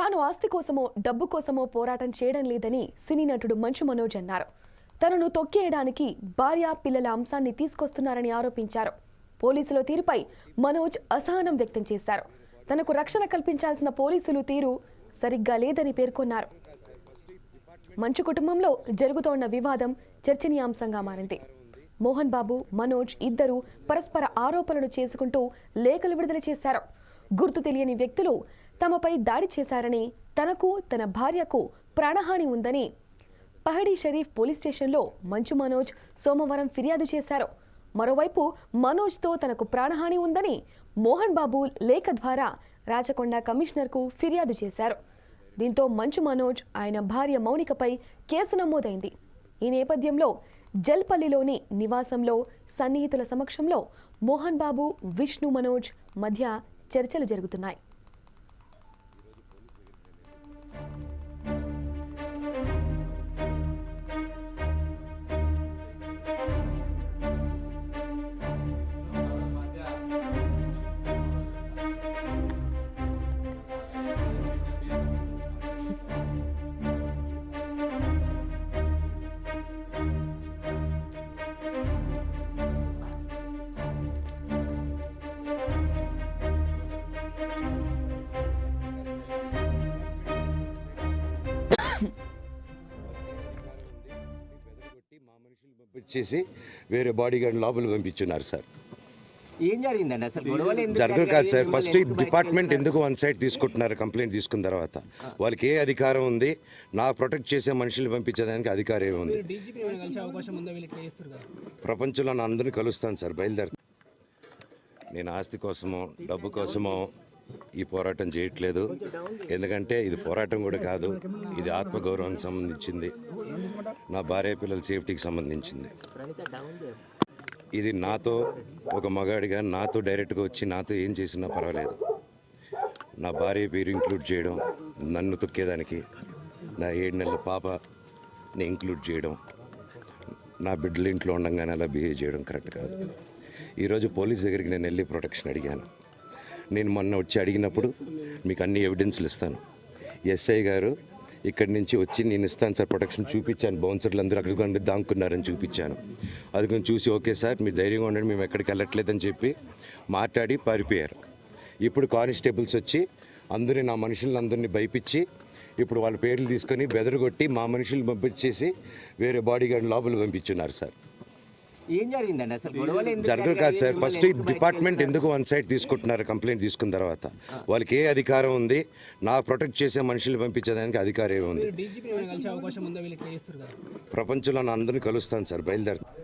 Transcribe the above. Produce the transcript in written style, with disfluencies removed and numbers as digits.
తాను ఆస్తి కోసమో డబ్బు కోసమో పోరాటం చేయడం లేదని సినీ నటుడు మంచు మనోజ్ అన్నారు. తనను తొక్కేయడానికి భార్య పిల్లల అంశాన్ని తీసుకొస్తున్నారని ఆరోపించారు. పోలీసుల తీరుపై మనోజ్ అసహనం వ్యక్తం చేశారు. తనకు రక్షణ కల్పించాల్సిన పోలీసులు తీరు సరిగ్గా లేదని పేర్కొన్నారు. మంచు కుటుంబంలో జరుగుతోన్న వివాదం చర్చనీయాంశంగా మారింది. మోహన్ బాబు, మనోజ్ ఇద్దరు పరస్పర ఆరోపణలు చేసుకుంటూ లేఖలు విడుదల చేశారు. గుర్తు తెలియని వ్యక్తులు తమపై దాడి చేశారని, తనకు తన భార్యకు ప్రాణహాని ఉందని పహడీ షరీఫ్ పోలీస్ స్టేషన్లో మంచు మనోజ్ సోమవారం ఫిర్యాదు చేశారు. మరోవైపు మనోజ్తో తనకు ప్రాణహాని ఉందని మోహన్ బాబు లేఖ ద్వారా రాచకొండ కమిషనర్కు ఫిర్యాదు చేశారు. దీంతో మంచు మనోజ్, ఆయన భార్య మౌనికపై కేసు నమోదైంది. ఈ నేపథ్యంలో జల్పల్లిలోని నివాసంలో సన్నిహితుల సమక్షంలో మోహన్ బాబు, విష్ణు మనోజ్ మధ్య చర్చలు జరుగుతున్నాయి. చేసి వేరే బాడీ గార్డ్ లోపలికి పంపించున్నారు సార్. ఏం జరిగిందండి అసలు? జరగదు కాదు సార్. ఫస్ట్ డిపార్ట్మెంట్ ఎందుకు వన్ సైడ్ తీసుకుంటున్నారు? కంప్లైంట్ తీసుకున్న తర్వాత వాళ్ళకి ఏ అధికారం ఉంది? నా ప్రొటెక్ట్ చేసే మనుషులు పంపించేదానికి అధికారం ఏముంది? ప్రపంచంలో నా అందరినీ కలుస్తాను సార్, బయలుదేరుతాను. నేను ఆస్తి కోసమో డబ్బు కోసమో ఈ పోరాటం చేయట్లేదు. ఎందుకంటే ఇది పోరాటం కూడా కాదు, ఇది ఆత్మగౌరవానికి సంబంధించింది, నా భార్య పిల్లల సేఫ్టీకి సంబంధించింది. ఇది నాతో ఒక మగాడిగా నాతో డైరెక్ట్గా వచ్చి నాతో ఏం చేసినా పర్వాలేదు. నా భార్య పేరు ఇంక్లూడ్ చేయడం, నన్ను తొక్కేదానికి, నా 7 నెలల పాపని ఇంక్లూడ్ చేయడం, నా బిడ్డల ఇంట్లో ఉండగానే అలా బిహేవ్ చేయడం కరెక్ట్ కాదు. ఈరోజు పోలీస్ దగ్గరికి నేను వెళ్ళి ప్రొటెక్షన్ అడిగాను. నేను మొన్న వచ్చి అడిగినప్పుడు మీకు అన్ని ఎవిడెన్స్లు ఇస్తాను. ఎస్ఐ గారు ఇక్కడి నుంచి వచ్చి నేను ఇస్తాను సార్ ప్రొటెక్షన్ చూపించాను. బౌన్సర్లు అందరూ అక్కడికి దాక్కున్నారని చూపించాను. అది కొంచెం చూసి ఓకే సార్ మీరు ధైర్యంగా ఉండండి, మేము ఎక్కడికి వెళ్ళట్లేదని చెప్పి మాట్లాడి పారిపోయారు. ఇప్పుడు కానిస్టేబుల్స్ వచ్చి అందరినీ, నా మనుషులందరినీ భయపించి ఇప్పుడు వాళ్ళ పేర్లు తీసుకొని బెదరగొట్టి మా మనుషులు పంపించేసి వేరే బాడీ గార్డ్ లోపలికి పంపించున్నారు సార్. ఏం జరిగిందండి అసలు? జరగదు కాదు సార్. ఫస్ట్ డిపార్ట్మెంట్ ఎందుకు వన్ సైడ్ తీసుకుంటున్నారు? కంప్లైంట్ తీసుకున్న తర్వాత వాళ్ళకి ఏ అధికారం ఉంది? నా ప్రొటెక్ట్ చేసే మనుషులు పంపించేదానికి అధికారం ఏముంది? ప్రపంచంలో నా అందరినీ కలుస్తాను సార్, బయలుదేరుతాను.